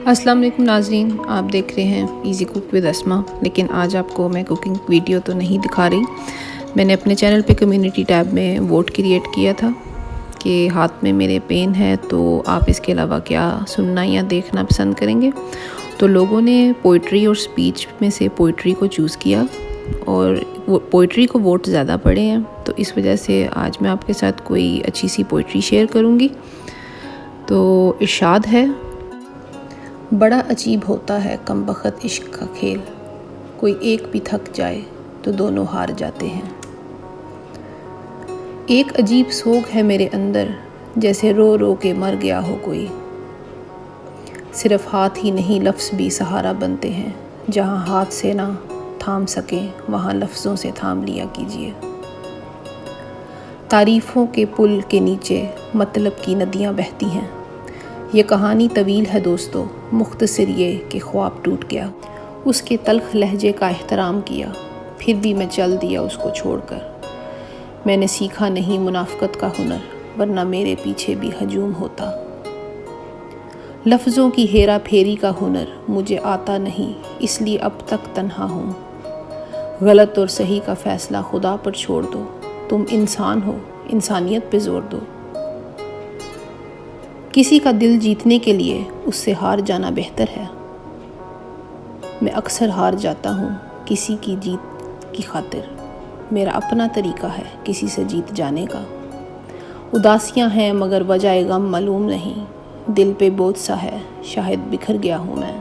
السلام علیکم ناظرین، آپ دیکھ رہے ہیں ایزی کوک ود اسما۔ لیکن آج آپ کو میں کوکنگ ویڈیو تو نہیں دکھا رہی۔ میں نے اپنے چینل پہ کمیونٹی ٹیب میں ووٹ کریٹ کیا تھا کہ ہاتھ میں میرے پین ہے تو آپ اس کے علاوہ کیا سننا یا دیکھنا پسند کریں گے۔ تو لوگوں نے پوئٹری اور سپیچ میں سے پوئٹری کو چوز کیا اور پوئٹری کو ووٹ زیادہ پڑے ہیں، تو اس وجہ سے آج میں آپ کے ساتھ کوئی اچھی سی پوئٹری شیئر کروں گی۔ تو ارشاد ہے: بڑا عجیب ہوتا ہے کم بخت عشق کا کھیل، کوئی ایک بھی تھک جائے تو دونوں ہار جاتے ہیں۔ ایک عجیب سوگ ہے میرے اندر، جیسے رو رو کے مر گیا ہو کوئی۔ صرف ہاتھ ہی نہیں لفظ بھی سہارا بنتے ہیں، جہاں ہاتھ سے نہ تھام سکیں وہاں لفظوں سے تھام لیا کیجیے۔ تعریفوں کے پل کے نیچے مطلب کی ندیاں بہتی ہیں۔ یہ کہانی طویل ہے دوستو، مختصر یہ کہ خواب ٹوٹ گیا۔ اس کے تلخ لہجے کا احترام کیا، پھر بھی میں چل دیا اس کو چھوڑ کر۔ میں نے سیکھا نہیں منافقت کا ہنر، ورنہ میرے پیچھے بھی ہجوم ہوتا۔ لفظوں کی ہیرا پھیری کا ہنر مجھے آتا نہیں، اس لیے اب تک تنہا ہوں۔ غلط اور صحیح کا فیصلہ خدا پر چھوڑ دو، تم انسان ہو، انسانیت پہ زور دو۔ کسی کا دل جیتنے کے لیے اس سے ہار جانا بہتر ہے۔ میں اکثر ہار جاتا ہوں کسی کی جیت کی خاطر، میرا اپنا طریقہ ہے کسی سے جیت جانے کا۔ اداسیاں ہیں مگر وجہ غم معلوم نہیں، دل پہ بوجھ سا ہے شاید بکھر گیا ہوں میں۔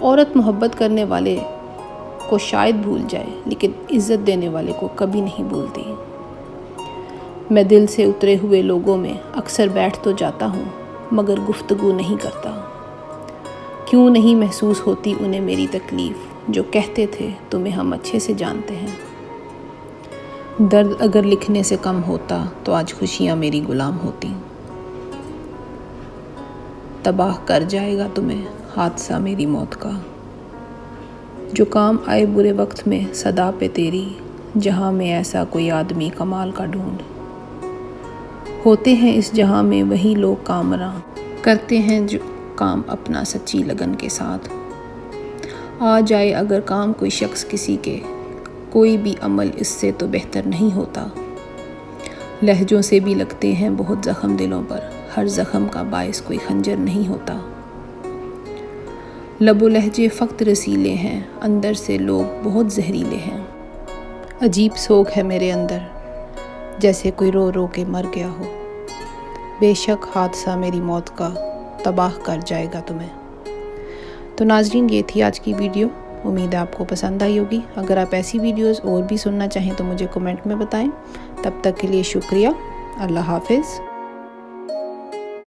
عورت محبت کرنے والے کو شاید بھول جائے، لیکن عزت دینے والے کو کبھی نہیں بھولتی۔ میں دل سے اترے ہوئے لوگوں میں اکثر بیٹھ تو جاتا ہوں مگر گفتگو نہیں کرتا۔ کیوں نہیں محسوس ہوتی انہیں میری تکلیف، جو کہتے تھے تمہیں ہم اچھے سے جانتے ہیں۔ درد اگر لکھنے سے کم ہوتا تو آج خوشیاں میری غلام ہوتی۔ تباہ کر جائے گا تمہیں حادثہ میری موت کا، جو کام آئے برے وقت میں صدا پہ تیری، جہاں میں ایسا کوئی آدمی کمال کا ڈھونڈ۔ ہوتے ہیں اس جہاں میں وہی لوگ کامراں، کرتے ہیں جو کام اپنا سچی لگن کے ساتھ۔ آ جائے اگر کام کوئی شخص کسی کے، کوئی بھی عمل اس سے تو بہتر نہیں ہوتا۔ لہجوں سے بھی لگتے ہیں بہت زخم دلوں پر، ہر زخم کا باعث کوئی خنجر نہیں ہوتا۔ لب و لہجے فقط رسیلے ہیں، اندر سے لوگ بہت زہریلے ہیں۔ عجیب سوگ ہے میرے اندر، جیسے کوئی رو رو کے مر گیا ہو۔ بے شک حادثہ میری موت کا تباہ کر جائے گا تمہیں۔ تو ناظرین، یہ تھی آج کی ویڈیو، امید ہے آپ کو پسند آئی ہوگی۔ اگر آپ ایسی ویڈیوز اور بھی سننا چاہیں تو مجھے کمنٹ میں بتائیں۔ تب تک کے لیے شکریہ، اللہ حافظ۔